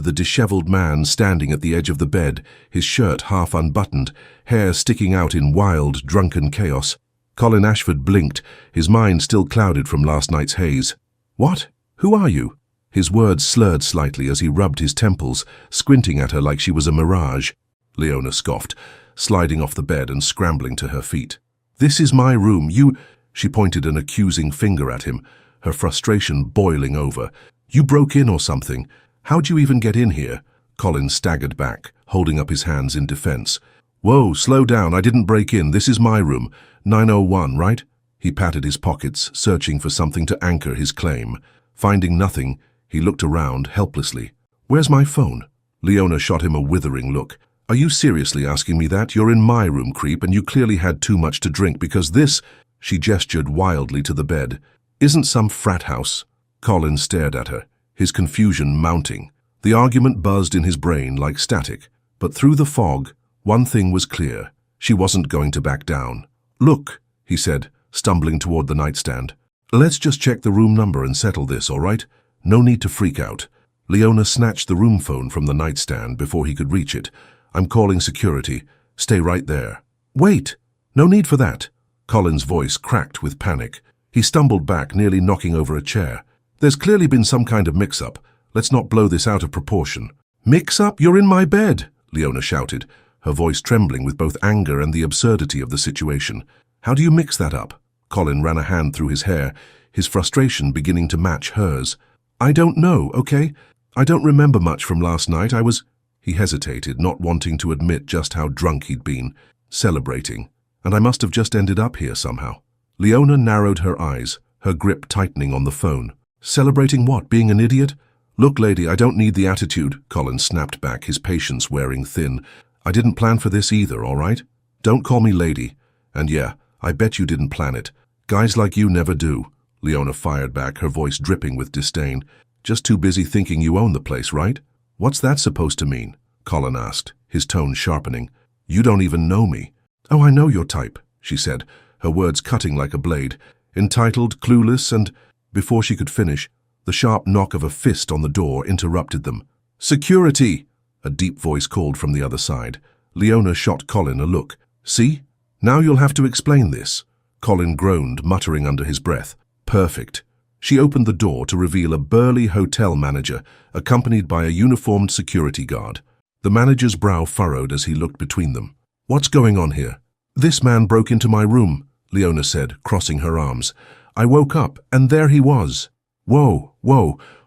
the disheveled man standing at the edge of the bed, his shirt half unbuttoned, hair sticking out in wild, drunken chaos. Colin Ashford blinked, his mind still clouded from last night's haze. "What? Who are you?" His words slurred slightly as he rubbed his temples, squinting at her like she was a mirage. Leona scoffed, sliding off the bed and scrambling to her feet. "This is my room. She pointed an accusing finger at him, her frustration boiling over. "You broke in or something. How'd you even get in here?" Colin staggered back, holding up his hands in defense. "Whoa, slow down. I didn't break in. This is my room. 901, right?" He patted his pockets, searching for something to anchor his claim. Finding nothing, he looked around helplessly. "Where's my phone?" Leona shot him a withering look. "Are you seriously asking me that? You're in my room, creep, and you clearly had too much to drink because this—" She gestured wildly to the bed. "Isn't some frat house?" Colin stared at her, his confusion mounting. The argument buzzed in his brain like static, but through the fog, one thing was clear. She wasn't going to back down. "Look," he said, stumbling toward the nightstand. "Let's just check the room number and settle this, all right? No need to freak out." Leona snatched the room phone from the nightstand before he could reach it. "I'm calling security. Stay right there." "Wait! No need for that." Colin's voice cracked with panic. He stumbled back, nearly knocking over a chair. "There's clearly been some kind of mix-up. Let's not blow this out of proportion." "Mix-up? You're in my bed!" Leona shouted, her voice trembling with both anger and the absurdity of the situation. "How do you mix that up?" Colin ran a hand through his hair, his frustration beginning to match hers. "I don't know, okay? I don't remember much from last night. He hesitated, not wanting to admit just how drunk he'd been, celebrating. "And I must have just ended up here somehow." Leona narrowed her eyes, her grip tightening on the phone. "Celebrating what? Being an idiot?" "Look, lady, I don't need the attitude," Colin snapped back, his patience wearing thin. "I didn't plan for this either, all right? Don't call me lady. And yeah, I bet you didn't plan it. Guys like you never do." Leona fired back, her voice dripping with disdain. "Just too busy thinking you own the place, right?" "What's that supposed to mean?" Colin asked, his tone sharpening. "You don't even know me." "Oh, I know your type," she said, her words cutting like a blade. "Entitled, clueless, and—" Before she could finish, the sharp knock of a fist on the door interrupted them. "Security!" a deep voice called from the other side. Leona shot Colin a look. "See? Now you'll have to explain this." Colin groaned, muttering under his breath. "Perfect." She opened the door to reveal a burly hotel manager, accompanied by a uniformed security guard. The manager's brow furrowed as he looked between them. "What's going on here?" "This man broke into my room," Leona said, crossing her arms. "I woke up, and there he was." Whoa,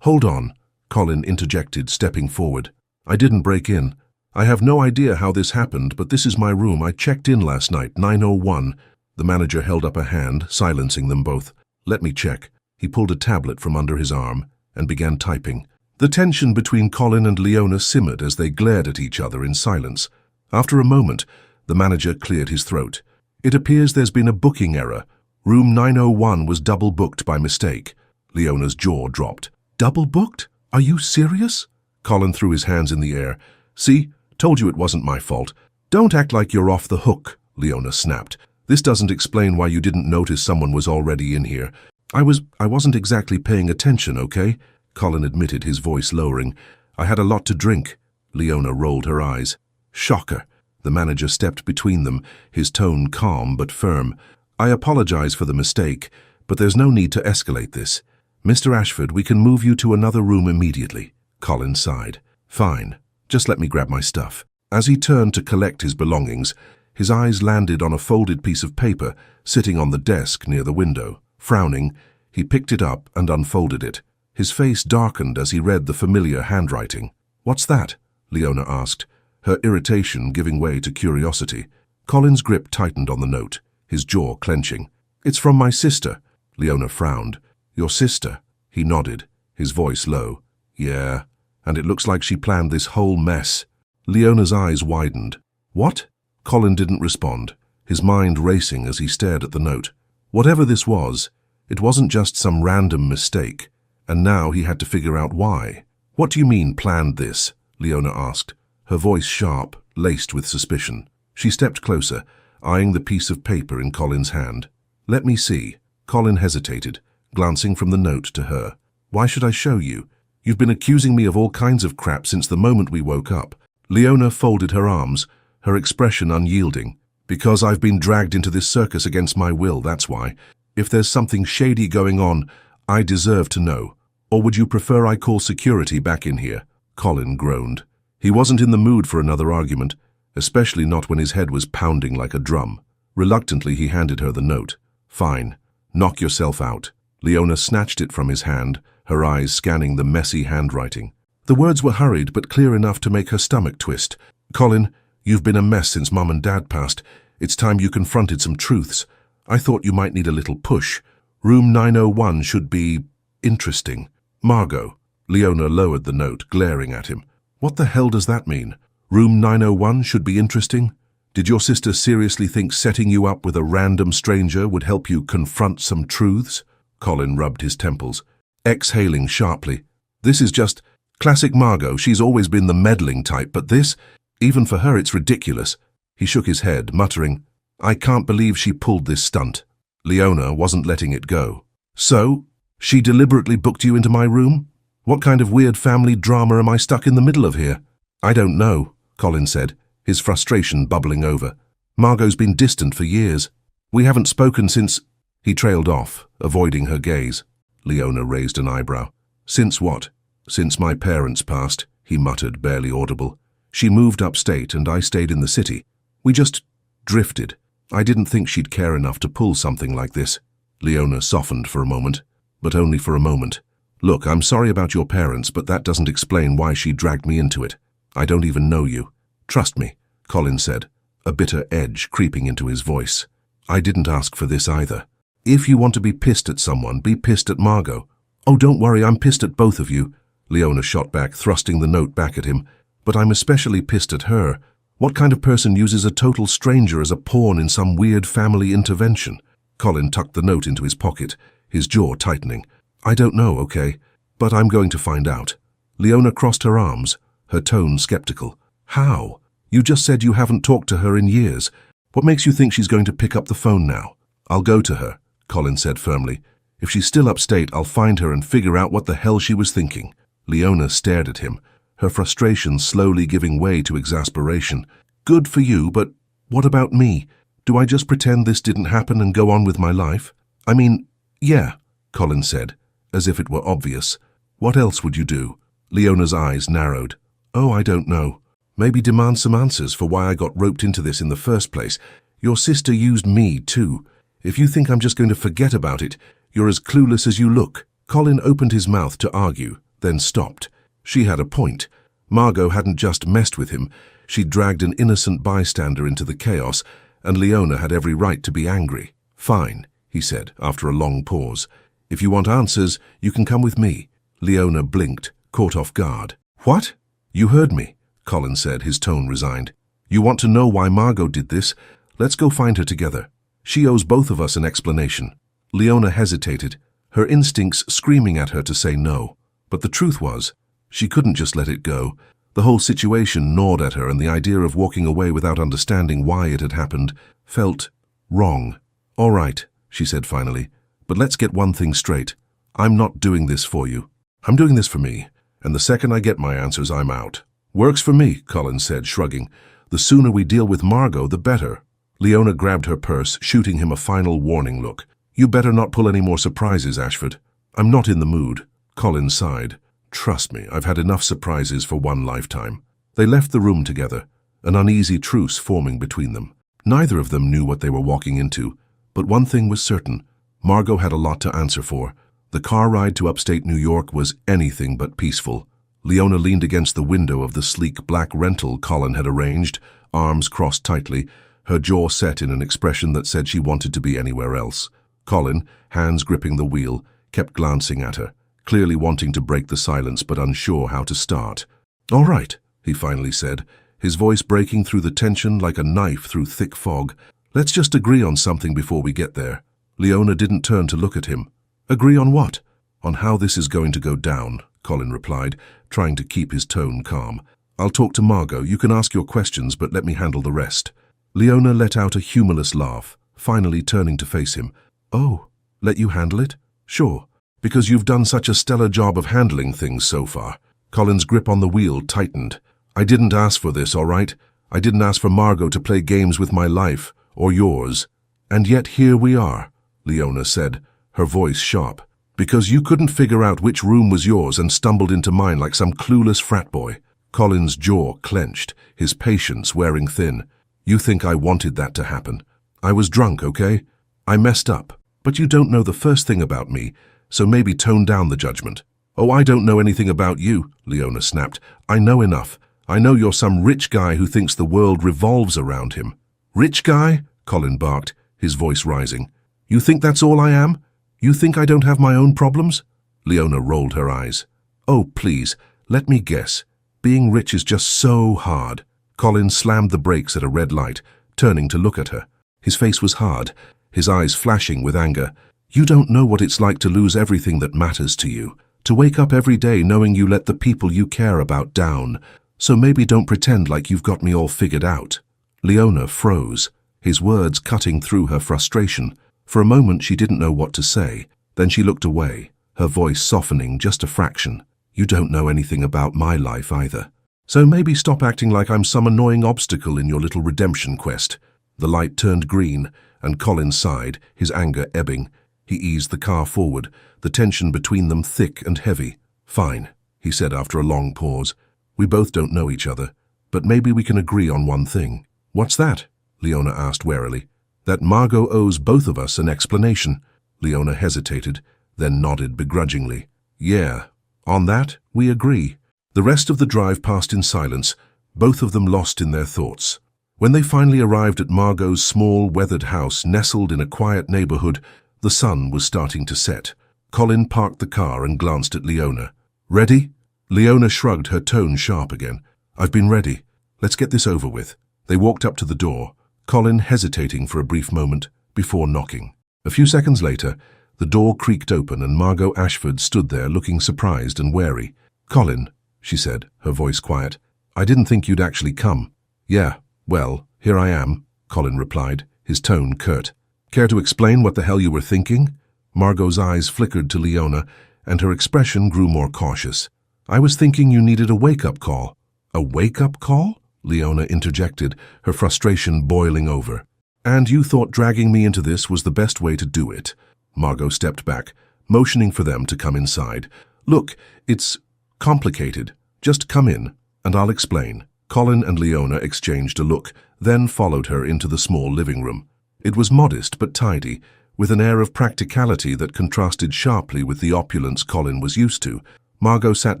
hold on," Colin interjected, stepping forward. "I didn't break in. I have no idea how this happened, but this is my room. I checked in last night, 901. The manager held up a hand, silencing them both. "Let me check." He pulled a tablet from under his arm and began typing. The tension between Colin and Leona simmered as they glared at each other in silence. After a moment, the manager cleared his throat. "It appears there's been a booking error. Room 901 was double-booked by mistake." Leona's jaw dropped. "Double-booked? Are you serious?" Colin threw his hands in the air. "See? Told you it wasn't my fault." "Don't act like you're off the hook," Leona snapped. "This doesn't explain why you didn't notice someone was already in here. I wasn't exactly paying attention, okay?" Colin admitted, his voice lowering. "I had a lot to drink." Leona rolled her eyes. "Shocker." The manager stepped between them, his tone calm but firm. "I apologize for the mistake, but there's no need to escalate this. Mr. Ashford, we can move you to another room immediately." Colin sighed. "Fine. Just let me grab my stuff." As he turned to collect his belongings, his eyes landed on a folded piece of paper sitting on the desk near the window. Frowning, he picked it up and unfolded it. His face darkened as he read the familiar handwriting. "What's that?" Leona asked, her irritation giving way to curiosity. Colin's grip tightened on the note, his jaw clenching. "It's from my sister." Leona frowned. "Your sister?" He nodded, his voice low. "Yeah, and it looks like she planned this whole mess." Leona's eyes widened. "What?" Colin didn't respond, his mind racing as he stared at the note. Whatever this was, it wasn't just some random mistake, and now he had to figure out why. "What do you mean, planned this?" Leona asked, her voice sharp, laced with suspicion. She stepped closer, eyeing the piece of paper in Colin's hand. "Let me see." Colin hesitated, glancing from the note to her. "Why should I show you? You've been accusing me of all kinds of crap since the moment we woke up. Leona folded her arms, her expression unyielding. Because I've been dragged into this circus against my will, that's why. If there's something shady going on, I deserve to know. Or would you prefer I call security back in here? Colin groaned. He wasn't in the mood for another argument, especially not when his head was pounding like a drum. Reluctantly, he handed her the note. Fine. Knock yourself out. Leona snatched it from his hand, her eyes scanning the messy handwriting. The words were hurried but clear enough to make her stomach twist. Colin, you've been a mess since Mom and Dad passed. It's time you confronted some truths. I thought you might need a little push. Room 901 should be interesting. Margot. Leona lowered the note, glaring at him. What the hell does that mean? Room 901 should be interesting? Did your sister seriously think setting you up with a random stranger would help you confront some truths? Colin rubbed his temples, exhaling sharply. This is just classic Margot. She's always been the meddling type, but this, even for her, it's ridiculous. He shook his head, muttering, I can't believe she pulled this stunt. Leona wasn't letting it go. So, she deliberately booked you into my room? What kind of weird family drama am I stuck in the middle of here? I don't know, Colin said, his frustration bubbling over. Margot's been distant for years. We haven't spoken since... He trailed off, avoiding her gaze. Leona raised an eyebrow. Since what? Since my parents passed, he muttered, barely audible. She moved upstate and I stayed in the city. We just drifted. I didn't think she'd care enough to pull something like this. Leona softened for a moment, but only for a moment. Look, I'm sorry about your parents, but that doesn't explain why she dragged me into it. I don't even know you. Trust me, Colin said, a bitter edge creeping into his voice. I didn't ask for this either. If you want to be pissed at someone, be pissed at Margot. Oh, don't worry, I'm pissed at both of you. Leona shot back, thrusting the note back at him. But I'm especially pissed at her. What kind of person uses a total stranger as a pawn in some weird family intervention? Colin tucked the note into his pocket, his jaw tightening. I don't know, okay, but I'm going to find out. Leona crossed her arms, her tone skeptical. How? You just said you haven't talked to her in years. What makes you think she's going to pick up the phone now? I'll go to her, Colin said firmly. If she's still upstate, I'll find her and figure out what the hell she was thinking. Leona stared at him, her frustration slowly giving way to exasperation. Good for you, but what about me? Do I just pretend this didn't happen and go on with my life? I mean, yeah, Colin said, as if it were obvious. What else would you do? Leona's eyes narrowed. Oh, I don't know. Maybe demand some answers for why I got roped into this in the first place. Your sister used me, too. If you think I'm just going to forget about it, you're as clueless as you look. Colin opened his mouth to argue, then stopped. She had a point. Margot hadn't just messed with him. She'd dragged an innocent bystander into the chaos, and Leona had every right to be angry. Fine, he said, after a long pause. If you want answers, you can come with me. Leona blinked, caught off guard. What? You heard me, Colin said, his tone resigned. You want to know why Margot did this? Let's go find her together. She owes both of us an explanation. Leona hesitated, her instincts screaming at her to say no. But the truth was, she couldn't just let it go. The whole situation gnawed at her, and the idea of walking away without understanding why it had happened felt wrong. All right, she said finally, but let's get one thing straight. I'm not doing this for you. I'm doing this for me, and the second I get my answers, I'm out. Works for me, Colin said, shrugging. The sooner we deal with Margot, the better. Leona grabbed her purse, shooting him a final warning look. You better not pull any more surprises, Ashford. I'm not in the mood. Colin sighed. Trust me, I've had enough surprises for one lifetime. They left the room together, an uneasy truce forming between them. Neither of them knew what they were walking into, but one thing was certain. Margot had a lot to answer for. The car ride to upstate New York was anything but peaceful. Leona leaned against the window of the sleek black rental Colin had arranged, arms crossed tightly, her jaw set in an expression that said she wanted to be anywhere else. Colin, hands gripping the wheel, kept glancing at her, clearly wanting to break the silence but unsure how to start. All right, he finally said, his voice breaking through the tension like a knife through thick fog. Let's just agree on something before we get there. Leona didn't turn to look at him. Agree on what? On how this is going to go down, Colin replied, trying to keep his tone calm. I'll talk to Margot. You can ask your questions, but let me handle the rest. Leona let out a humorless laugh, finally turning to face him. Oh, let you handle it? Sure. Because you've done such a stellar job of handling things so far. Colin's grip on the wheel tightened. I didn't ask for this, all right? I didn't ask for Margot to play games with my life, or yours. And yet here we are, Leona said, her voice sharp. Because you couldn't figure out which room was yours and stumbled into mine like some clueless frat boy. Colin's jaw clenched, his patience wearing thin. You think I wanted that to happen? I was drunk, okay? I messed up. But you don't know the first thing about me, so maybe tone down the judgment. Oh, I don't know anything about you, Leona snapped. I know enough. I know you're some rich guy who thinks the world revolves around him. Rich guy? Colin barked, his voice rising. You think that's all I am? You think I don't have my own problems? Leona rolled her eyes. Oh, please, let me guess. Being rich is just so hard. Colin slammed the brakes at a red light, turning to look at her. His face was hard, his eyes flashing with anger. You don't know what it's like to lose everything that matters to you, to wake up every day knowing you let the people you care about down. So maybe don't pretend like you've got me all figured out. Leona froze, his words cutting through her frustration. For a moment she didn't know what to say. Then she looked away, her voice softening just a fraction. You don't know anything about my life either. So maybe stop acting like I'm some annoying obstacle in your little redemption quest. The light turned green, and Colin sighed, his anger ebbing. He eased the car forward, the tension between them thick and heavy. Fine, he said after a long pause. We both don't know each other, but maybe we can agree on one thing. What's that? Leona asked warily. That Margot owes both of us an explanation. Leona hesitated, then nodded begrudgingly. Yeah, on that, we agree. The rest of the drive passed in silence, both of them lost in their thoughts. When they finally arrived at Margot's small, weathered house nestled in a quiet neighborhood, the sun was starting to set. Colin parked the car and glanced at Leona. Ready? Leona shrugged, her tone sharp again. I've been ready. Let's get this over with. They walked up to the door, Colin hesitating for a brief moment before knocking. A few seconds later, the door creaked open and Margot Ashford stood there looking surprised and wary. Colin, she said, her voice quiet, I didn't think you'd actually come. Yeah, well, here I am, Colin replied, his tone curt. Care to explain what the hell you were thinking? Margot's eyes flickered to Leona, and her expression grew more cautious. I was thinking you needed a wake-up call. A wake-up call? Leona interjected, her frustration boiling over. And you thought dragging me into this was the best way to do it. Margot stepped back, motioning for them to come inside. Look, it's complicated. Just come in, and I'll explain. Colin and Leona exchanged a look, then followed her into the small living room. It was modest but tidy, with an air of practicality that contrasted sharply with the opulence Colin was used to. Margot sat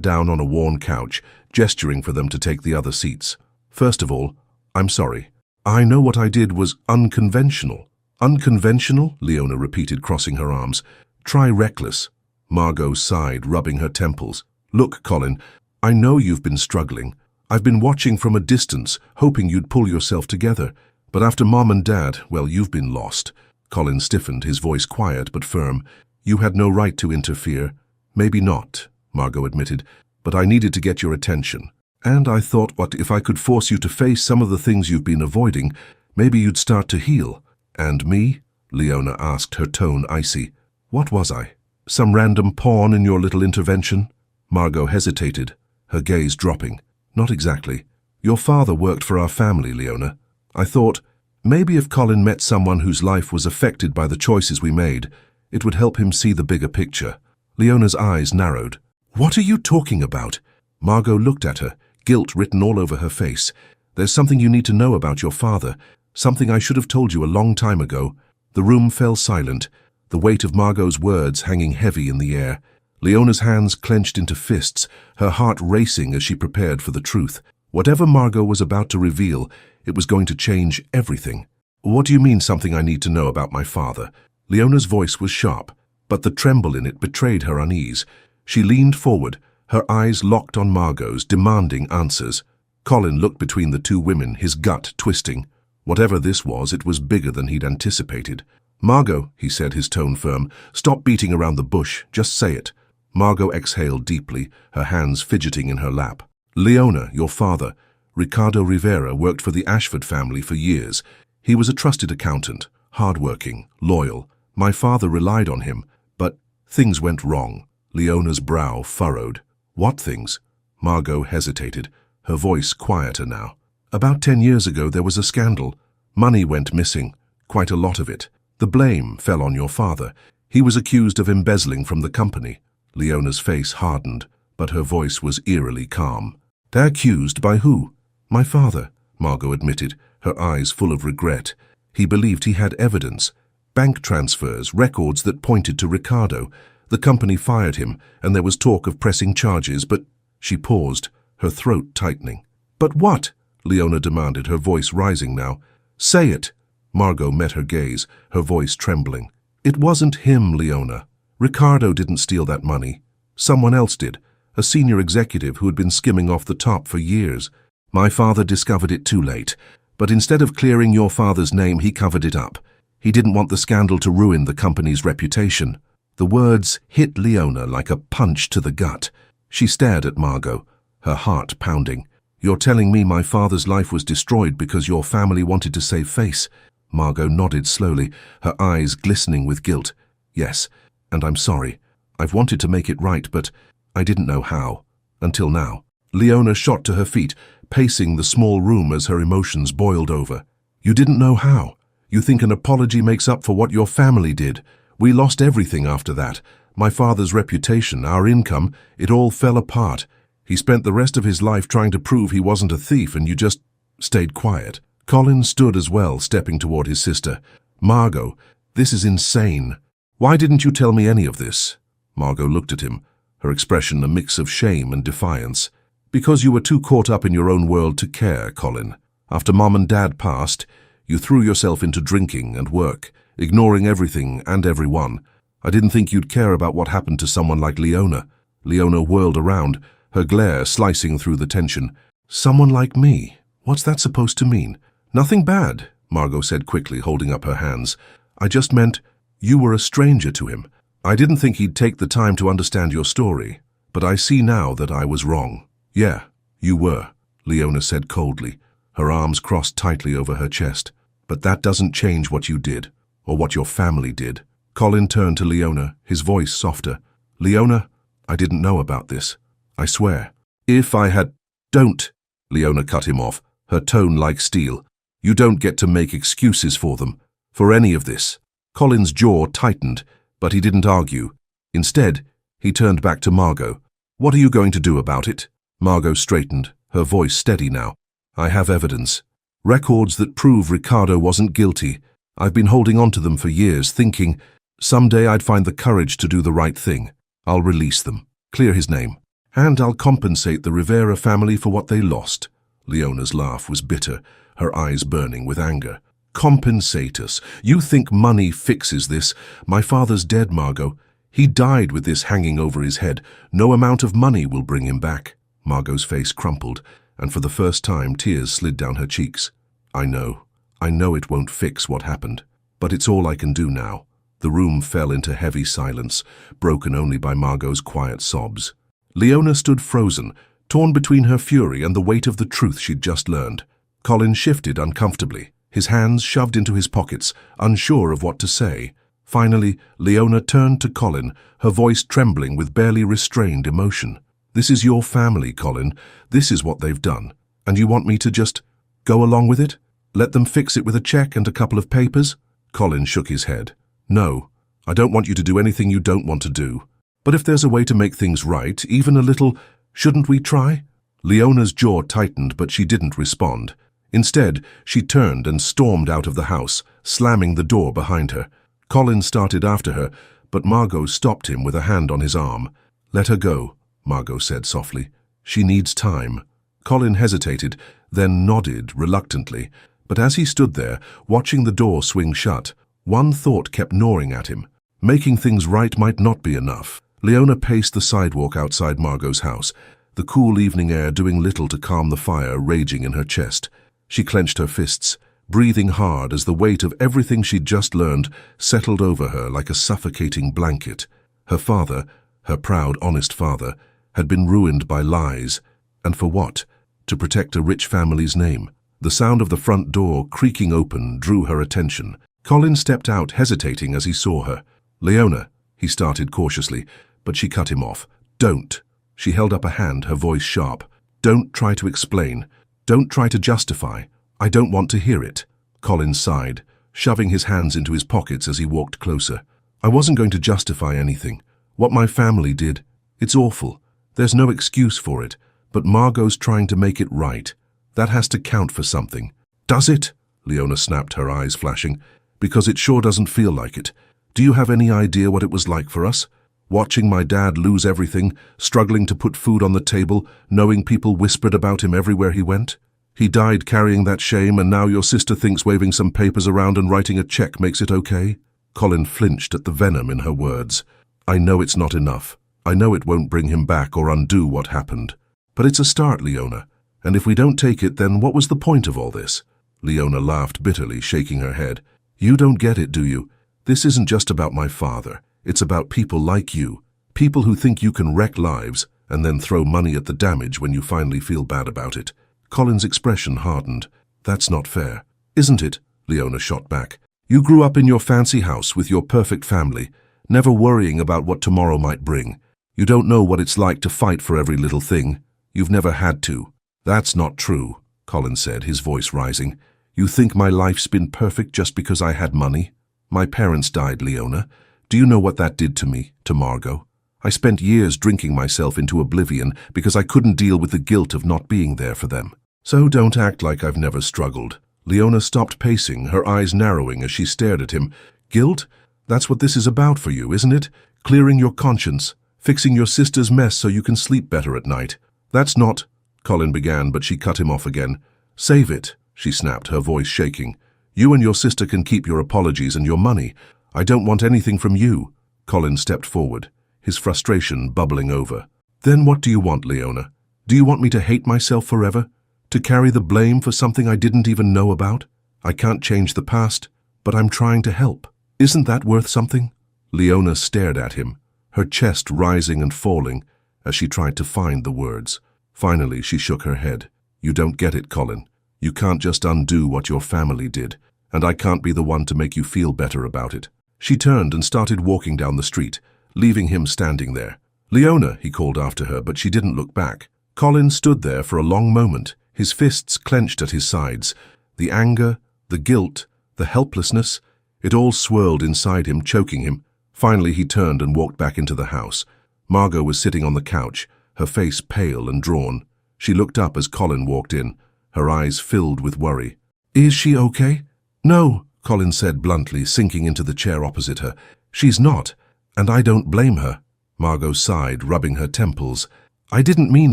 down on a worn couch, gesturing for them to take the other seats. First of all, I'm sorry. I know what I did was unconventional. Unconventional? Leona repeated, crossing her arms. Try reckless. Margot sighed, rubbing her temples. Look, Colin, I know you've been struggling. I've been watching from a distance, hoping you'd pull yourself together. But after Mom and Dad, well, you've been lost. Colin stiffened, his voice quiet but firm. You had no right to interfere. Maybe not, Margot admitted, but I needed to get your attention. And I thought, what if I could force you to face some of the things you've been avoiding? Maybe you'd start to heal. And me? Leona asked, her tone icy. What was I? Some random pawn in your little intervention? Margot hesitated, her gaze dropping. Not exactly. Your father worked for our family, Leona. I thought, maybe if Colin met someone whose life was affected by the choices we made, it would help him see the bigger picture. Leona's eyes narrowed. What are you talking about? Margot looked at her, guilt written all over her face. There's something you need to know about your father, something I should have told you a long time ago. The room fell silent, the weight of Margot's words hanging heavy in the air. Leona's hands clenched into fists, her heart racing as she prepared for the truth. Whatever Margot was about to reveal, it was going to change everything. What do you mean, something I need to know about my father? Leona's voice was sharp, but the tremble in it betrayed her unease. She leaned forward, her eyes locked on Margot's, demanding answers. Colin looked between the two women, his gut twisting. Whatever this was, it was bigger than he'd anticipated. Margot, he said, his tone firm, stop beating around the bush, just say it. Margot exhaled deeply, her hands fidgeting in her lap. Leona, your father, Ricardo Rivera, worked for the Ashford family for years. He was a trusted accountant, hard-working, loyal. My father relied on him, but Things went wrong. Leona's brow furrowed. What things? Margot hesitated, her voice quieter now. About 10 years ago there was a scandal. Money went missing, quite a lot of it. The blame fell on your father. He was accused of embezzling from the company. Leona's face hardened, but her voice was eerily calm. Accused by who? My father, Margot admitted, her eyes full of regret. He believed he had evidence. Bank transfers, records that pointed to Ricardo. The company fired him, and there was talk of pressing charges, but... She paused, her throat tightening. But what? Leona demanded, her voice rising now. Say it. Margot met her gaze, her voice trembling. It wasn't him, Leona. Ricardo didn't steal that money. Someone else did, a senior executive who had been skimming off the top for years. My father discovered it too late, but instead of clearing your father's name, he covered it up. He didn't want the scandal to ruin the company's reputation. The words hit Leona like a punch to the gut. She stared at Margot, her heart pounding. You're telling me my father's life was destroyed because your family wanted to save face? Margot nodded slowly, her eyes glistening with guilt. Yes, and I'm sorry. I've wanted to make it right, but I didn't know how. Until now. Leona shot to her feet, pacing the small room as her emotions boiled over. You didn't know how? You think an apology makes up for what your family did? We lost everything after that. My father's reputation, our income, it all fell apart. He spent the rest of his life trying to prove he wasn't a thief, and you just stayed quiet. Colin stood as well, stepping toward his sister. Margot, this is insane. Why didn't you tell me any of this? Margot looked at him, her expression a mix of shame and defiance. Because you were too caught up in your own world to care, Colin. After Mom and Dad passed, you threw yourself into drinking and work, ignoring everything and everyone. I didn't think you'd care about what happened to someone like Leona. Leona whirled around, her glare slicing through the tension. Someone like me? What's that supposed to mean? Nothing bad, Margot said quickly, holding up her hands. I just meant you were a stranger to him. I didn't think he'd take the time to understand your story, but I see now that I was wrong. Yeah, you were, Leona said coldly, her arms crossed tightly over her chest. But that doesn't change what you did, or what your family did. Colin turned to Leona, his voice softer. Leona, I didn't know about this. I swear. If I had... Don't, Leona cut him off, her tone like steel. You don't get to make excuses for them, for any of this. Colin's jaw tightened, but he didn't argue. Instead, he turned back to Margot. What are you going to do about it? Margot straightened, her voice steady now. I have evidence. Records that prove Ricardo wasn't guilty. I've been holding on to them for years, thinking someday I'd find the courage to do the right thing. I'll release them, clear his name, and I'll compensate the Rivera family for what they lost. Leona's laugh was bitter, her eyes burning with anger. Compensate us. You think money fixes this? My father's dead, Margot. He died with this hanging over his head. No amount of money will bring him back. Margot's face crumpled, and for the first time tears slid down her cheeks. I know it won't fix what happened, but it's all I can do now. The room fell into heavy silence, broken only by Margot's quiet sobs. Leona stood frozen, torn between her fury and the weight of the truth she'd just learned. Colin shifted uncomfortably, his hands shoved into his pockets, unsure of what to say. Finally, Leona turned to Colin, her voice trembling with barely restrained emotion. This is your family, Colin. This is what they've done. And you want me to just go along with it? Let them fix it with a check and a couple of papers? Colin shook his head. No, I don't want you to do anything you don't want to do. But if there's a way to make things right, even a little, shouldn't we try? Leona's jaw tightened, but she didn't respond. Instead, she turned and stormed out of the house, slamming the door behind her. Colin started after her, but Margot stopped him with a hand on his arm. Let her go, Margot said softly. She needs time. Colin hesitated, then nodded reluctantly. But as he stood there, watching the door swing shut, one thought kept gnawing at him. Making things right might not be enough. Leona paced the sidewalk outside Margot's house, the cool evening air doing little to calm the fire raging in her chest. She clenched her fists, breathing hard as the weight of everything she'd just learned settled over her like a suffocating blanket. Her father, her proud, honest father, had been ruined by lies. And for what? To protect a rich family's name. The sound of the front door creaking open drew her attention. Colin stepped out, hesitating as he saw her. Leona, he started cautiously, but she cut him off. Don't. She held up a hand, her voice sharp. Don't try to explain. Don't try to justify. I don't want to hear it. Colin sighed, shoving his hands into his pockets as he walked closer. I wasn't going to justify anything. What my family did, it's awful. There's no excuse for it, but Margot's trying to make it right. That has to count for something. Does it? Leona snapped, her eyes flashing. Because it sure doesn't feel like it. Do you have any idea what it was like for us? Watching my dad lose everything, struggling to put food on the table, knowing people whispered about him everywhere he went? He died carrying that shame, and now your sister thinks waving some papers around and writing a check makes it okay? Colin flinched at the venom in her words. I know it's not enough. I know it won't bring him back or undo what happened. But it's a start, Leona. And if we don't take it, then what was the point of all this? Leona laughed bitterly, shaking her head. You don't get it, do you? This isn't just about my father. It's about people like you. People who think you can wreck lives and then throw money at the damage when you finally feel bad about it. Colin's expression hardened. That's not fair. Isn't it? Leona shot back. You grew up in your fancy house with your perfect family, never worrying about what tomorrow might bring. You don't know what it's like to fight for every little thing. You've never had to. That's not true, Colin said, his voice rising. You think my life's been perfect just because I had money? My parents died, Leona. Do you know what that did to me, to Margot? I spent years drinking myself into oblivion because I couldn't deal with the guilt of not being there for them. So don't act like I've never struggled. Leona stopped pacing, her eyes narrowing as she stared at him. Guilt? That's what this is about for you, isn't it? Clearing your conscience, fixing your sister's mess so you can sleep better at night. That's not... Colin began, but she cut him off again. Save it, she snapped, her voice shaking. You and your sister can keep your apologies and your money. I don't want anything from you. Colin stepped forward, his frustration bubbling over. Then what do you want, Leona? Do you want me to hate myself forever? To carry the blame for something I didn't even know about? I can't change the past, but I'm trying to help. Isn't that worth something? Leona stared at him, her chest rising and falling as she tried to find the words. Finally, she shook her head. You don't get it, Colin. You can't just undo what your family did, and I can't be the one to make you feel better about it. She turned and started walking down the street, leaving him standing there. Leona, he called after her, but she didn't look back. Colin stood there for a long moment, his fists clenched at his sides. The anger, the guilt, the helplessness, it all swirled inside him, choking him. Finally, he turned and walked back into the house. Margot was sitting on the couch, her face pale and drawn. She looked up as Colin walked in, her eyes filled with worry. Is she okay? No, Colin said bluntly, sinking into the chair opposite her. She's not, and I don't blame her. Margot sighed, rubbing her temples. I didn't mean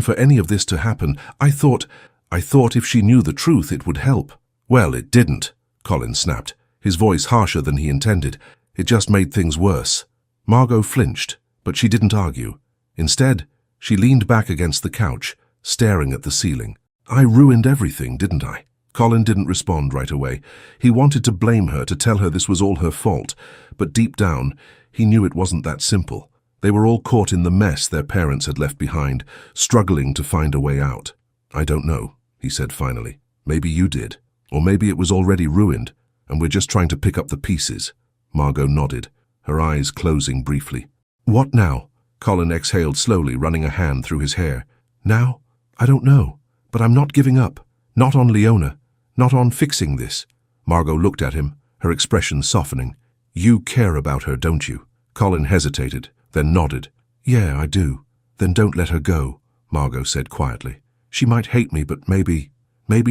for any of this to happen. I thought if she knew the truth it would help. Well, it didn't, Colin snapped, his voice harsher than he intended. It just made things worse. Margot flinched, but she didn't argue. Instead, she leaned back against the couch, staring at the ceiling. I ruined everything, didn't I? Colin didn't respond right away. He wanted to blame her, to tell her this was all her fault, but deep down, he knew it wasn't that simple. They were all caught in the mess their parents had left behind, struggling to find a way out. I don't know, he said finally. Maybe you did. Or maybe it was already ruined, and we're just trying to pick up the pieces. Margot nodded, her eyes closing briefly. What now? Colin exhaled slowly, running a hand through his hair. Now? I don't know, but I'm not giving up. Not on Leona. Not on fixing this. Margot looked at him, her expression softening. You care about her, don't you? Colin hesitated, then nodded. Yeah, I do. Then don't let her go, Margot said quietly. She might hate me, but maybe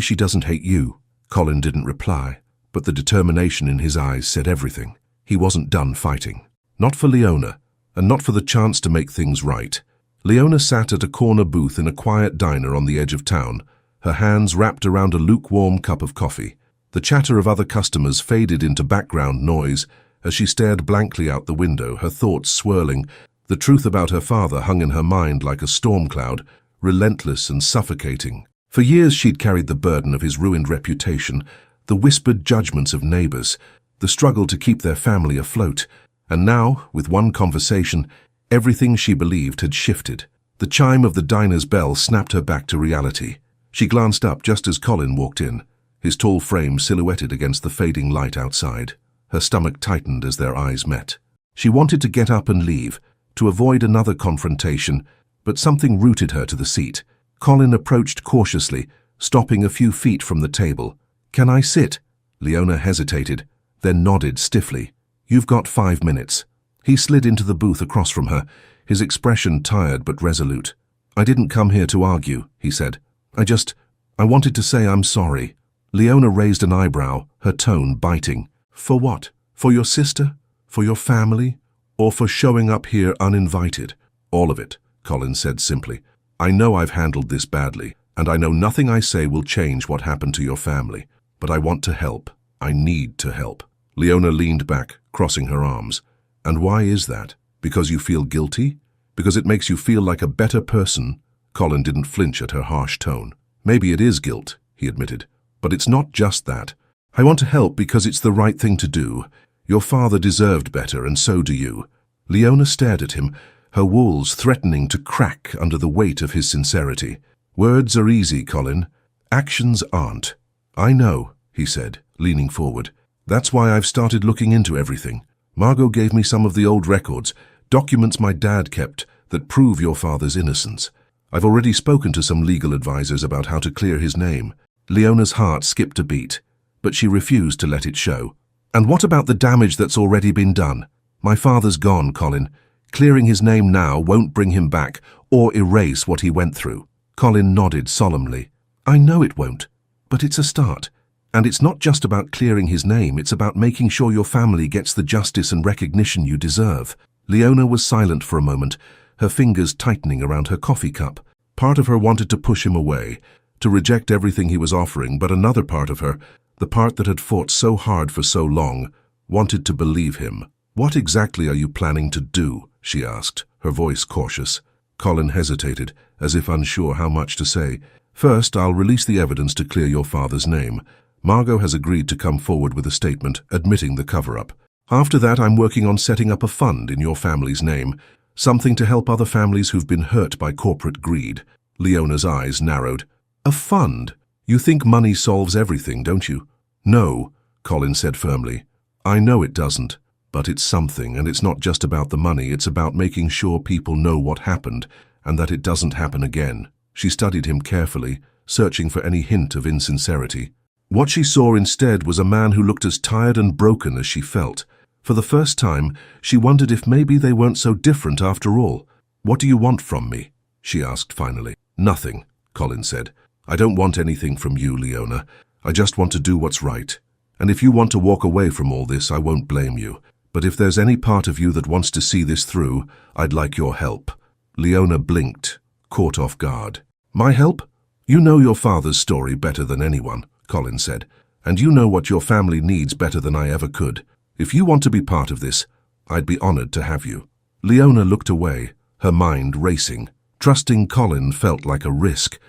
she doesn't hate you. Colin didn't reply, but the determination in his eyes said everything. He wasn't done fighting. Not for Leona, and not for the chance to make things right. Leona sat at a corner booth in a quiet diner on the edge of town, her hands wrapped around a lukewarm cup of coffee. The chatter of other customers faded into background noise as she stared blankly out the window, her thoughts swirling. The truth about her father hung in her mind like a storm cloud, relentless and suffocating. For years she'd carried the burden of his ruined reputation, the whispered judgments of neighbors, the struggle to keep their family afloat. And now, with one conversation, everything she believed had shifted. The chime of the diner's bell snapped her back to reality. She glanced up just as Colin walked in, his tall frame silhouetted against the fading light outside. Her stomach tightened as their eyes met. She wanted to get up and leave, to avoid another confrontation, but something rooted her to the seat. Colin approached cautiously, stopping a few feet from the table. "Can I sit?" Leona hesitated, then nodded stiffly. "You've got 5 minutes." He slid into the booth across from her, his expression tired but resolute. "I didn't come here to argue," he said. I wanted to say I'm sorry." Leona raised an eyebrow, her tone biting. "For what? For your sister? For your family? Or for showing up here uninvited?" "All of it," Colin said simply. "I know I've handled this badly, and I know nothing I say will change what happened to your family. But I want to help. I need to help." Leona leaned back, crossing her arms. "And why is that? Because you feel guilty? Because it makes you feel like a better person?" Colin didn't flinch at her harsh tone. "Maybe it is guilt," he admitted. "But it's not just that. I want to help because it's the right thing to do. Your father deserved better, and so do you." Leona stared at him, her walls threatening to crack under the weight of his sincerity. "Words are easy, Colin. Actions aren't." "I know," he said, leaning forward. "That's why I've started looking into everything. Margot gave me some of the old records, documents my dad kept, that prove your father's innocence. I've already spoken to some legal advisors about how to clear his name." Leona's heart skipped a beat, but she refused to let it show. "And what about the damage that's already been done? My father's gone, Colin. Clearing his name now won't bring him back or erase what he went through." Colin nodded solemnly. "I know it won't, but it's a start. And it's not just about clearing his name, it's about making sure your family gets the justice and recognition you deserve." Leona was silent for a moment, her fingers tightening around her coffee cup. Part of her wanted to push him away, to reject everything he was offering, but another part of her, the part that had fought so hard for so long, wanted to believe him. "What exactly are you planning to do?" she asked, her voice cautious. Colin hesitated, as if unsure how much to say. "First, I'll release the evidence to clear your father's name. Margot has agreed to come forward with a statement admitting the cover-up. After that, I'm working on setting up a fund in your family's name, something to help other families who've been hurt by corporate greed." Leona's eyes narrowed. "A fund? You think money solves everything, don't you?" "No," Colin said firmly. "I know it doesn't, but it's something, and it's not just about the money, it's about making sure people know what happened and that it doesn't happen again." She studied him carefully, searching for any hint of insincerity. What she saw instead was a man who looked as tired and broken as she felt. For the first time, she wondered if maybe they weren't so different after all. "What do you want from me?" she asked finally. "Nothing," Colin said. "I don't want anything from you, Leona. I just want to do what's right. And if you want to walk away from all this, I won't blame you. But if there's any part of you that wants to see this through, I'd like your help." Leona blinked, caught off guard. "My help? You know your father's story better than anyone," Colin said, "and you know what your family needs better than I ever could. If you want to be part of this, I'd be honored to have you." Leona looked away, her mind racing. Trusting Colin felt like a risk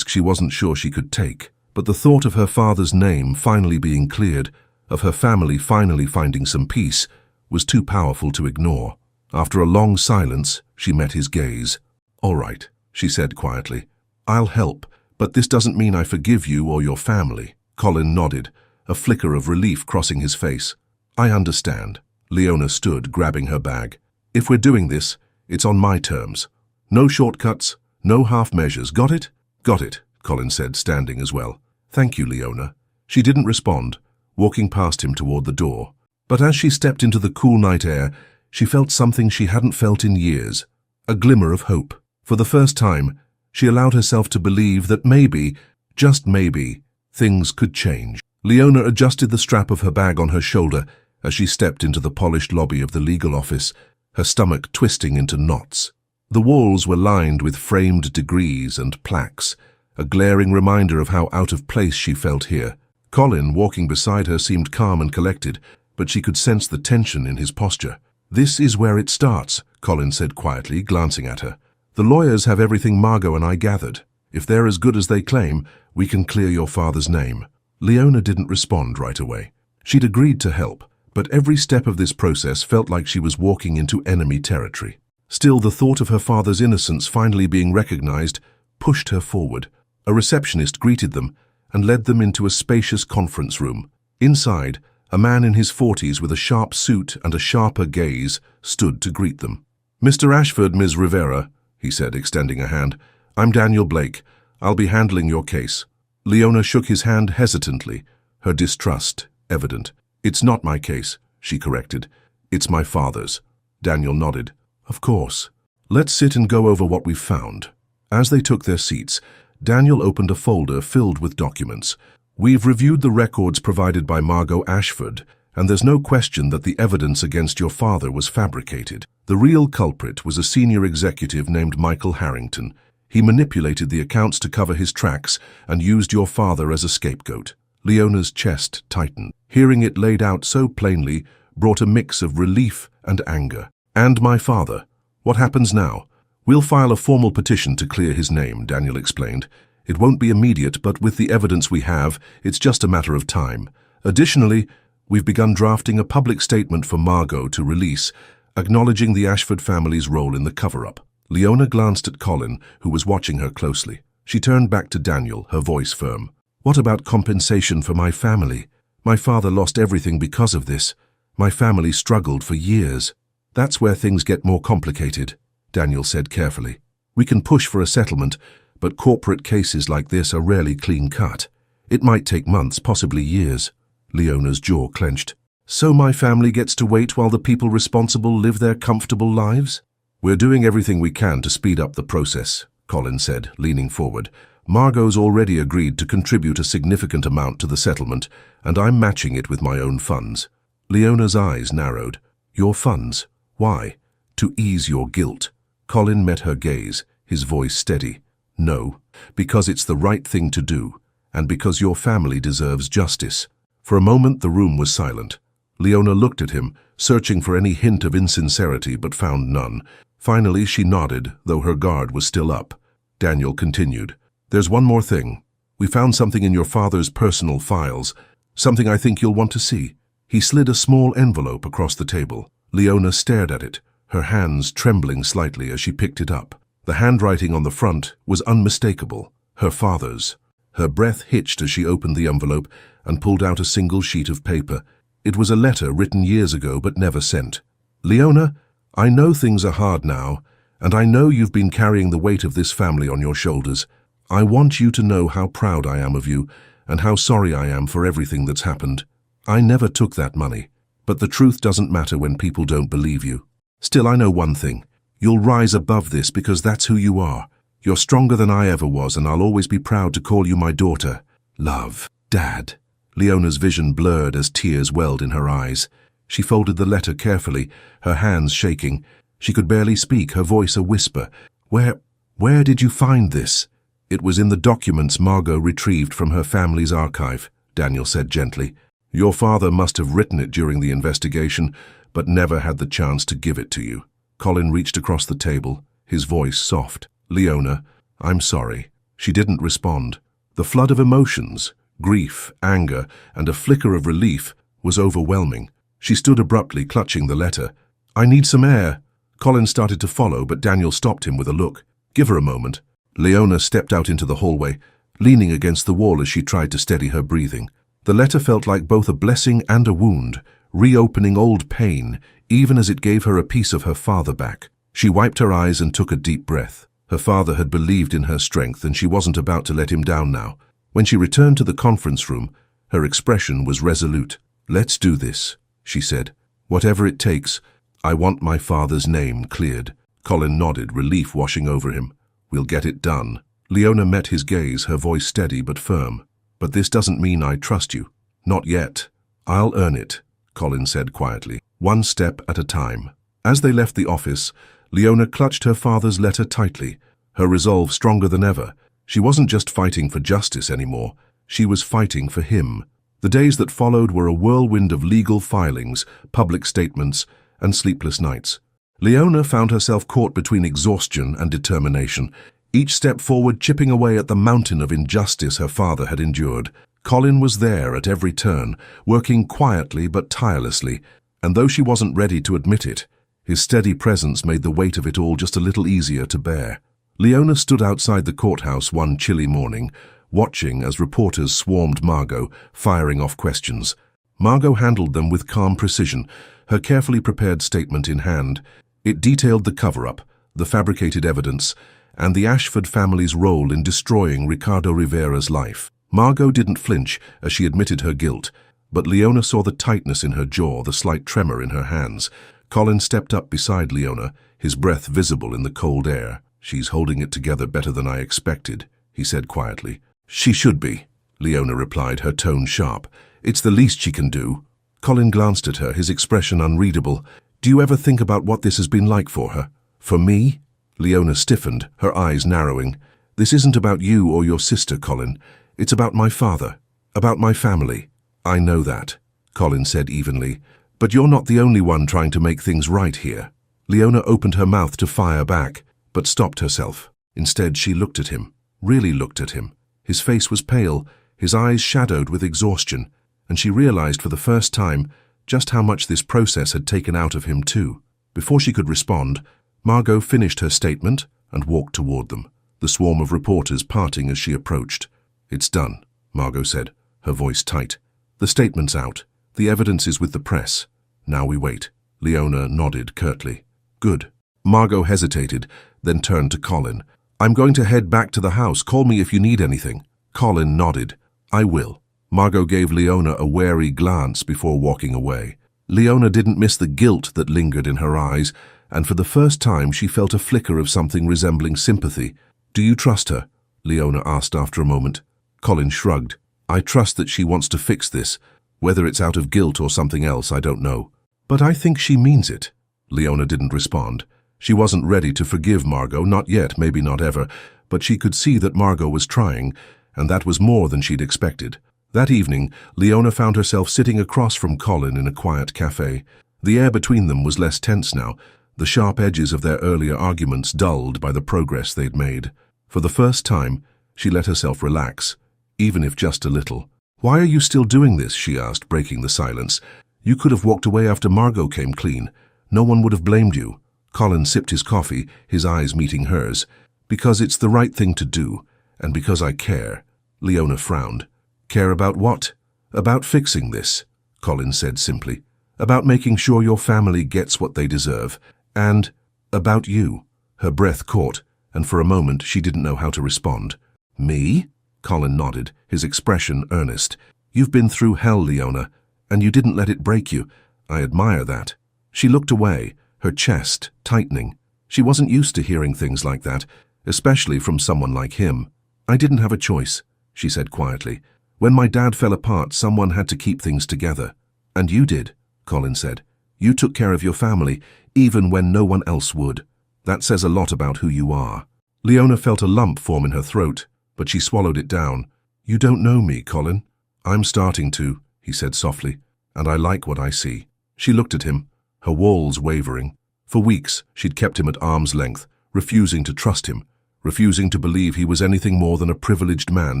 she wasn't sure she could take. But the thought of her father's name finally being cleared, of her family finally finding some peace, was too powerful to ignore. After a long silence, she met his gaze. "All right," she said quietly. "I'll help, but this doesn't mean I forgive you or your family." Colin nodded, a flicker of relief crossing his face. "I understand." Leona stood, grabbing her bag. "If we're doing this, it's on my terms. No shortcuts, no half measures. Got it?" "Got it," Colin said, standing as well. "Thank you, Leona." She didn't respond, walking past him toward the door. But as she stepped into the cool night air, she felt something she hadn't felt in years, a glimmer of hope. For the first time, she allowed herself to believe that maybe, just maybe, things could change. Leona adjusted the strap of her bag on her shoulder as she stepped into the polished lobby of the legal office, her stomach twisting into knots. The walls were lined with framed degrees and plaques, a glaring reminder of how out of place she felt here. Colin, walking beside her, seemed calm and collected, but she could sense the tension in his posture. "This is where it starts," Colin said quietly, glancing at her. "The lawyers have everything Margot and I gathered. If they're as good as they claim, we can clear your father's name." Leona didn't respond right away. She'd agreed to help, but every step of this process felt like she was walking into enemy territory. Still, the thought of her father's innocence finally being recognized pushed her forward. A receptionist greeted them and led them into a spacious conference room. Inside, A man in his 40s with a sharp suit and a sharper gaze stood to greet them. "Mr. Ashford, Ms. Rivera," he said, extending a hand. "I'm Daniel Blake. I'll be handling your case." Leona shook his hand hesitantly, her distrust evident. "It's not my case," she corrected. "It's my father's." Daniel nodded. "Of course. Let's sit and go over what we've found." As they took their seats, Daniel opened a folder filled with documents. "We've reviewed the records provided by Margot Ashford, and there's no question that the evidence against your father was fabricated. The real culprit was a senior executive named Michael Harrington. He manipulated the accounts to cover his tracks and used your father as a scapegoat." Leona's chest tightened. Hearing it laid out so plainly brought a mix of relief and anger. "And my father. What happens now?" "We'll file a formal petition to clear his name," Daniel explained. "It won't be immediate, but with the evidence we have, it's just a matter of time. Additionally, we've begun drafting a public statement for Margot to release, acknowledging the Ashford family's role in the cover-up." Leona glanced at Colin, who was watching her closely. She turned back to Daniel, her voice firm. "What about compensation for my family? My father lost everything because of this. My family struggled for years." "That's where things get more complicated," Daniel said carefully. "We can push for a settlement, but corporate cases like this are rarely clean-cut. It might take months, possibly years." Leona's jaw clenched. "So my family gets to wait while the people responsible live their comfortable lives?" "We're doing everything we can to speed up the process," Colin said, leaning forward. "Margot's already agreed to contribute a significant amount to the settlement, and I'm matching it with my own funds." Leona's eyes narrowed. "Your funds? Why?" "To ease your guilt." Colin met her gaze, his voice steady. "No, because it's the right thing to do, and because your family deserves justice." For a moment the room was silent. Leona looked at him, searching for any hint of insincerity, but found none. Finally she nodded, though her guard was still up. Daniel continued. "There's one more thing. We found something in your father's personal files, something I think you'll want to see." He slid a small envelope across the table. Leona stared at it, her hands trembling slightly as she picked it up. The handwriting on the front was unmistakable, her father's. Her breath hitched as she opened the envelope and pulled out a single sheet of paper. It was a letter written years ago but never sent. "Leona, I know things are hard now, and I know you've been carrying the weight of this family on your shoulders. I want you to know how proud I am of you and how sorry I am for everything that's happened. I never took that money, but the truth doesn't matter when people don't believe you. Still, I know one thing. You'll rise above this because that's who you are. You're stronger than I ever was, and I'll always be proud to call you my daughter. Love, Dad." Leona's vision blurred as tears welled in her eyes. She folded the letter carefully, her hands shaking. She could barely speak, her voice a whisper. Where did you find this?" "It was in the documents Margot retrieved from her family's archive," Daniel said gently. "Your father must have written it during the investigation, but never had the chance to give it to you." Colin reached across the table, his voice soft. "Leona, I'm sorry." She didn't respond. The flood of emotions, grief, anger, and a flicker of relief, was overwhelming. She stood abruptly, clutching the letter. "I need some air." Colin started to follow, but Daniel stopped him with a look. "Give her a moment." Leona stepped out into the hallway, leaning against the wall as she tried to steady her breathing. The letter felt like both a blessing and a wound, reopening old pain, even as it gave her a piece of her father back. She wiped her eyes and took a deep breath. Her father had believed in her strength, and she wasn't about to let him down now. When she returned to the conference room, her expression was resolute. "Let's do this," she said. "Whatever it takes, I want my father's name cleared." Colin nodded, relief washing over him. "We'll get it done." Leona met his gaze, her voice steady but firm. "But this doesn't mean I trust you. Not yet." "I'll earn it," Colin said quietly, "one step at a time." As they left the office, Leona clutched her father's letter tightly, her resolve stronger than ever. She wasn't just fighting for justice anymore, she was fighting for him. The days that followed were a whirlwind of legal filings, public statements, and sleepless nights. Leona found herself caught between exhaustion and determination, each step forward chipping away at the mountain of injustice her father had endured. Colin was there at every turn, working quietly but tirelessly, and though she wasn't ready to admit it, his steady presence made the weight of it all just a little easier to bear. Leona stood outside the courthouse one chilly morning, watching as reporters swarmed Margot, firing off questions. Margot handled them with calm precision, her carefully prepared statement in hand. It detailed the cover-up, the fabricated evidence, and the Ashford family's role in destroying Ricardo Rivera's life. Margot didn't flinch as she admitted her guilt, but Leona saw the tightness in her jaw, the slight tremor in her hands. Colin stepped up beside Leona, his breath visible in the cold air. "She's holding it together better than I expected," he said quietly. "She should be," Leona replied, her tone sharp. "It's the least she can do." Colin glanced at her, his expression unreadable. "Do you ever think about what this has been like for her? For me?" Leona stiffened, her eyes narrowing. "This isn't about you or your sister, Colin. It's about my father, about my family." "I know that," Colin said evenly. "But you're not the only one trying to make things right here." Leona opened her mouth to fire back, but stopped herself. Instead, she looked at him, really looked at him. His face was pale, his eyes shadowed with exhaustion, and she realized for the first time just how much this process had taken out of him too. Before she could respond, Margot finished her statement and walked toward them, the swarm of reporters parting as she approached. "It's done," Margot said, her voice tight. "The statement's out. The evidence is with the press. Now we wait." Leona nodded curtly. "Good." Margot hesitated, then turned to Colin. "I'm going to head back to the house. Call me if you need anything." Colin nodded. "I will." Margot gave Leona a wary glance before walking away. Leona didn't miss the guilt that lingered in her eyes, and for the first time she felt a flicker of something resembling sympathy. "Do you trust her?" Leona asked after a moment. Colin shrugged. "I trust that she wants to fix this. Whether it's out of guilt or something else, I don't know. But I think she means it." Leona didn't respond. She wasn't ready to forgive Margot, not yet, maybe not ever, but she could see that Margot was trying, and that was more than she'd expected. That evening, Leona found herself sitting across from Colin in a quiet cafe. The air between them was less tense now, the sharp edges of their earlier arguments dulled by the progress they'd made. For the first time, she let herself relax, even if just a little. "Why are you still doing this?" she asked, breaking the silence. "You could have walked away after Margot came clean. No one would have blamed you." Colin sipped his coffee, his eyes meeting hers. "Because it's the right thing to do, and because I care." Leona frowned. "Care about what?" "About fixing this," Colin said simply. "About making sure your family gets what they deserve. And about you." Her breath caught, and for a moment she didn't know how to respond. "Me?" Colin nodded, his expression earnest. "You've been through hell, Leona, and you didn't let it break you. I admire that." She looked away, her chest tightening. She wasn't used to hearing things like that, especially from someone like him. "I didn't have a choice," she said quietly. "When my dad fell apart, someone had to keep things together. And you did," Colin said. "You took care of your family, even when no one else would. That says a lot about who you are." Leona felt a lump form in her throat, but she swallowed it down. "You don't know me, Colin." "I'm starting to," he said softly, "and I like what I see." She looked at him, her walls wavering. For weeks, she'd kept him at arm's length, refusing to trust him, refusing to believe he was anything more than a privileged man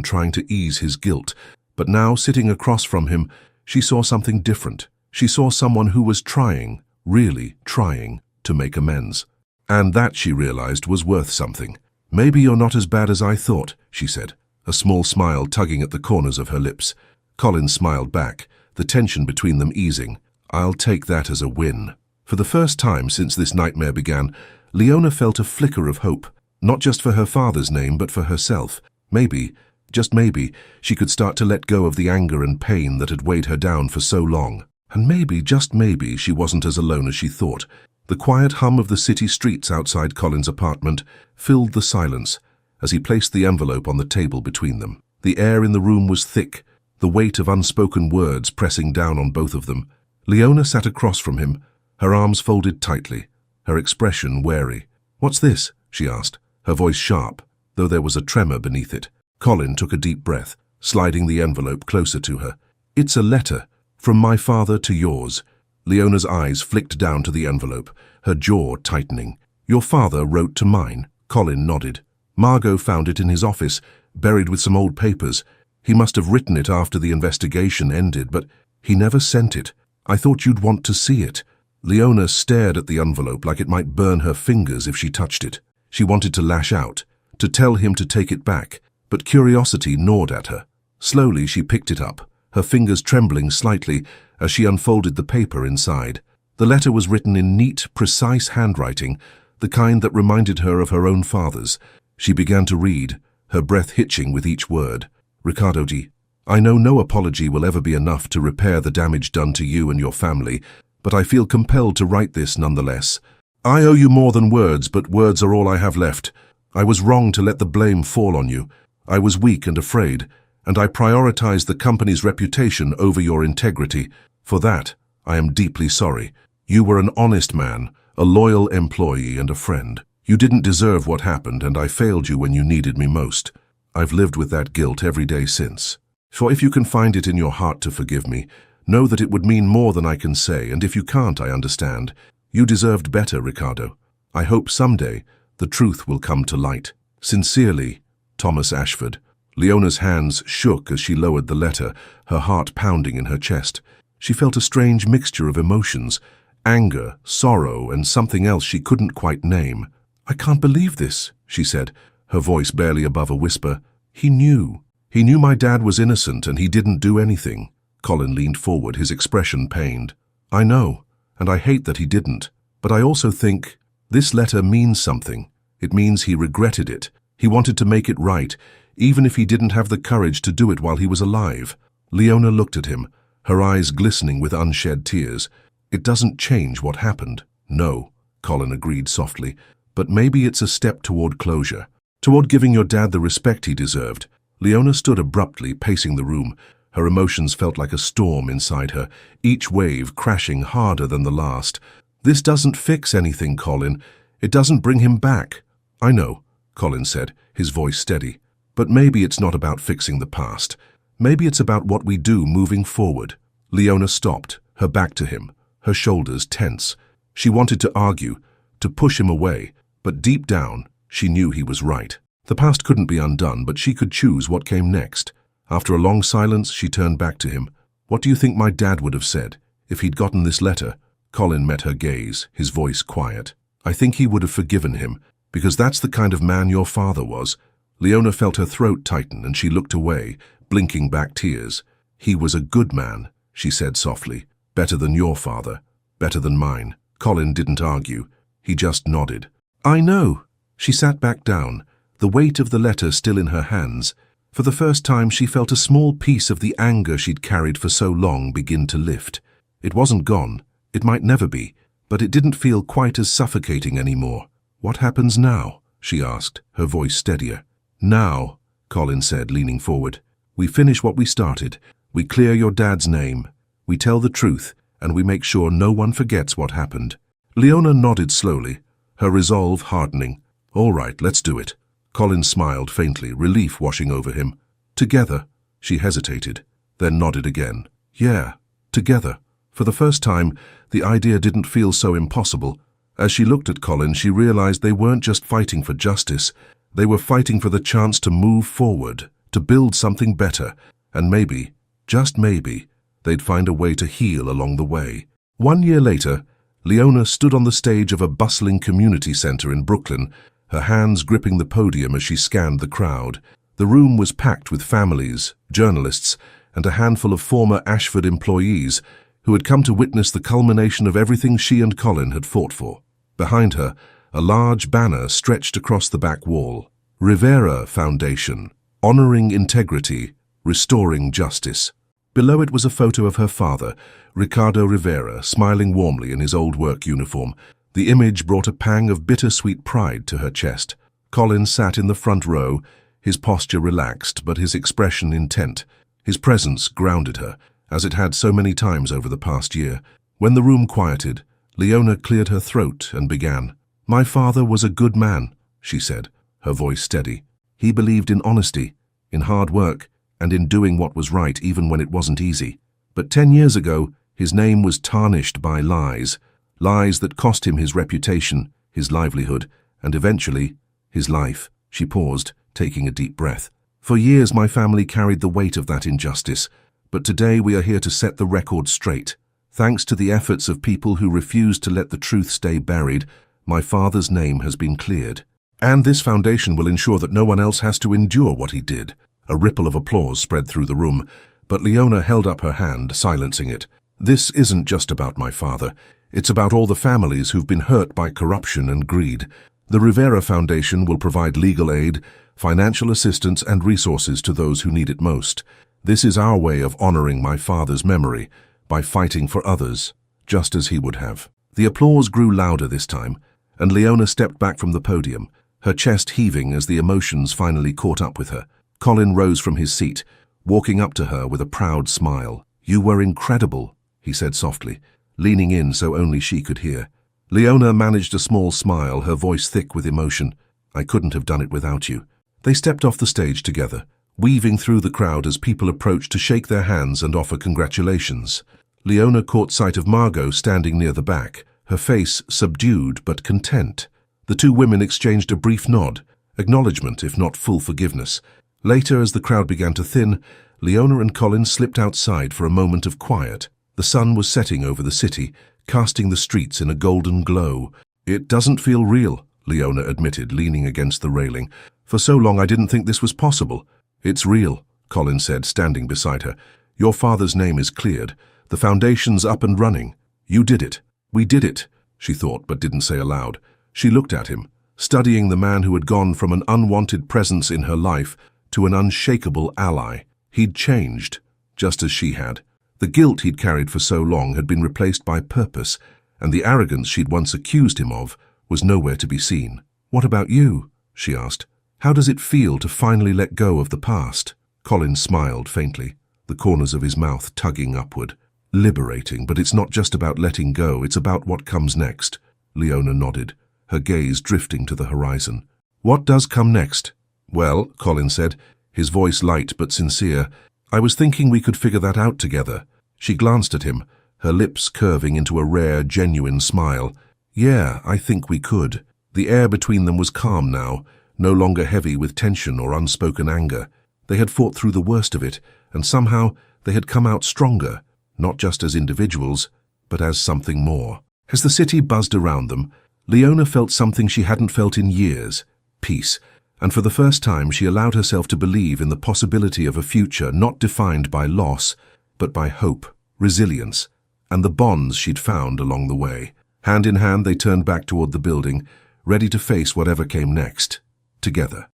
trying to ease his guilt. But now, sitting across from him, she saw something different. She saw someone who was trying, really trying, to make amends. And that, she realized, was worth something. "Maybe you're not as bad as I thought," she said, a small smile tugging at the corners of her lips. Colin smiled back, the tension between them easing. "I'll take that as a win." For the first time since this nightmare began, Leona felt a flicker of hope, not just for her father's name, but for herself. Maybe, just maybe, she could start to let go of the anger and pain that had weighed her down for so long. And maybe, just maybe, she wasn't as alone as she thought. The quiet hum of the city streets outside Colin's apartment filled the silence as he placed the envelope on the table between them. The air in the room was thick, the weight of unspoken words pressing down on both of them. Leona sat across from him, her arms folded tightly, her expression wary. "What's this?" she asked, her voice sharp, though there was a tremor beneath it. Colin took a deep breath, sliding the envelope closer to her. "It's a letter, from my father to yours." Leona's eyes flicked down to the envelope, her jaw tightening. "Your father wrote to mine." Colin nodded. "Margot found it in his office, buried with some old papers. He must have written it after the investigation ended, but he never sent it. I thought you'd want to see it." Leona stared at the envelope like it might burn her fingers if she touched it. She wanted to lash out, to tell him to take it back, but curiosity gnawed at her. Slowly she picked it up, her fingers trembling slightly as she unfolded the paper inside. The letter was written in neat, precise handwriting, the kind that reminded her of her own father's. She began to read, her breath hitching with each word. Ricardo G. I know no apology will ever be enough to repair the damage done to you and your family, but I feel compelled to write this nonetheless. I owe you more than words, but words are all I have left. I was wrong to let the blame fall on you. I was weak and afraid, and I prioritized the company's reputation over your integrity. For that, I am deeply sorry. You were an honest man, a loyal employee and a friend. You didn't deserve what happened, and I failed you when you needed me most. I've lived with that guilt every day since. For if you can find it in your heart to forgive me, know that it would mean more than I can say, and if you can't, I understand. You deserved better, Ricardo. I hope someday the truth will come to light. Sincerely, Thomas Ashford. Leona's hands shook as she lowered the letter, her heart pounding in her chest. She felt a strange mixture of emotions, anger, sorrow, and something else she couldn't quite name. I can't believe this, she said, her voice barely above a whisper. He knew. He knew my dad was innocent and he didn't do anything. Colin leaned forward, his expression pained. I know, and I hate that he didn't. But I also think this letter means something. It means he regretted it. He wanted to make it right, even if he didn't have the courage to do it while he was alive. Leona looked at him, her eyes glistening with unshed tears. It doesn't change what happened. No, Colin agreed softly, but maybe it's a step toward closure, toward giving your dad the respect he deserved. Leona stood abruptly, pacing the room. Her emotions felt like a storm inside her, each wave crashing harder than the last. This doesn't fix anything, Colin. It doesn't bring him back. I know, Colin said, his voice steady. But maybe it's not about fixing the past. Maybe it's about what we do moving forward. Leona stopped, her back to him, her shoulders tense. She wanted to argue, to push him away, but deep down, she knew he was right. The past couldn't be undone, but she could choose what came next. After a long silence, she turned back to him. What do you think my dad would have said if he'd gotten this letter? Colin met her gaze, his voice quiet. I think he would have forgiven him, because that's the kind of man your father was. Leona felt her throat tighten and she looked away, blinking back tears. He was a good man, she said softly. Better than your father, better than mine. Colin didn't argue. He just nodded. I know. She sat back down, the weight of the letter still in her hands. For the first time, she felt a small piece of the anger she'd carried for so long begin to lift. It wasn't gone. It might never be, but it didn't feel quite as suffocating anymore. What happens now? She asked, her voice steadier. Now, Colin said, leaning forward, we finish what we started. We clear your dad's name. We tell the truth, and we make sure no one forgets what happened. Leona nodded slowly, her resolve hardening. All right, let's do it. Colin smiled faintly, relief washing over him. Together, she hesitated, then nodded again. Yeah, together. For the first time, the idea didn't feel so impossible. As she looked at Colin, she realized they weren't just fighting for justice. They were fighting for the chance to move forward, to build something better, and maybe, just maybe, they'd find a way to heal along the way. 1 year later, Leona stood on the stage of a bustling community center in Brooklyn, her hands gripping the podium as she scanned the crowd. The room was packed with families, journalists, and a handful of former Ashford employees who had come to witness the culmination of everything she and Colin had fought for. Behind her, a large banner stretched across the back wall. Rivera Foundation, honoring integrity, restoring justice. Below it was a photo of her father, Ricardo Rivera, smiling warmly in his old work uniform. The image brought a pang of bittersweet pride to her chest. Colin sat in the front row, his posture relaxed, but his expression intent. His presence grounded her, as it had so many times over the past year. When the room quieted, Leona cleared her throat and began. My father was a good man, she said, her voice steady. He believed in honesty, in hard work, and in doing what was right even when it wasn't easy. But 10 years ago, his name was tarnished by lies. Lies that cost him his reputation, his livelihood, and eventually, his life. She paused, taking a deep breath. For years my family carried the weight of that injustice, but today we are here to set the record straight. Thanks to the efforts of people who refused to let the truth stay buried, my father's name has been cleared. And this foundation will ensure that no one else has to endure what he did. A ripple of applause spread through the room, but Leona held up her hand, silencing it. This isn't just about my father. It's about all the families who've been hurt by corruption and greed. The Rivera Foundation will provide legal aid, financial assistance and resources to those who need it most. This is our way of honoring my father's memory, by fighting for others, just as he would have. The applause grew louder this time, and Leona stepped back from the podium, her chest heaving as the emotions finally caught up with her. Colin rose from his seat, walking up to her with a proud smile. "You were incredible," he said softly, leaning in so only she could hear. Leona managed a small smile, her voice thick with emotion. "I couldn't have done it without you." They stepped off the stage together, weaving through the crowd as people approached to shake their hands and offer congratulations. Leona caught sight of Margot standing near the back, her face subdued but content. The two women exchanged a brief nod, acknowledgement if not full forgiveness. Later, as the crowd began to thin, Leona and Colin slipped outside for a moment of quiet. The sun was setting over the city, casting the streets in a golden glow. "It doesn't feel real," Leona admitted, leaning against the railing. "For so long I didn't think this was possible." "It's real," Colin said, standing beside her. "Your father's name is cleared. The foundation's up and running. You did it." "We did it," she thought but didn't say aloud. She looked at him, studying the man who had gone from an unwanted presence in her life to an unshakable ally. He'd changed, just as she had. The guilt he'd carried for so long had been replaced by purpose, and the arrogance she'd once accused him of was nowhere to be seen. "What about you?" she asked. "How does it feel to finally let go of the past?" Colin smiled faintly, the corners of his mouth tugging upward. "Liberating, but it's not just about letting go, it's about what comes next." Leona nodded, her gaze drifting to the horizon. "What does come next?" "Well," Colin said, his voice light but sincere, "I was thinking we could figure that out together." She glanced at him, her lips curving into a rare, genuine smile. "Yeah, I think we could." The air between them was calm now, no longer heavy with tension or unspoken anger. They had fought through the worst of it, and somehow they had come out stronger, not just as individuals, but as something more. As the city buzzed around them, Leona felt something she hadn't felt in years: peace. And for the first time she allowed herself to believe in the possibility of a future not defined by loss, but by hope, resilience, and the bonds she'd found along the way. Hand in hand they turned back toward the building, ready to face whatever came next, together.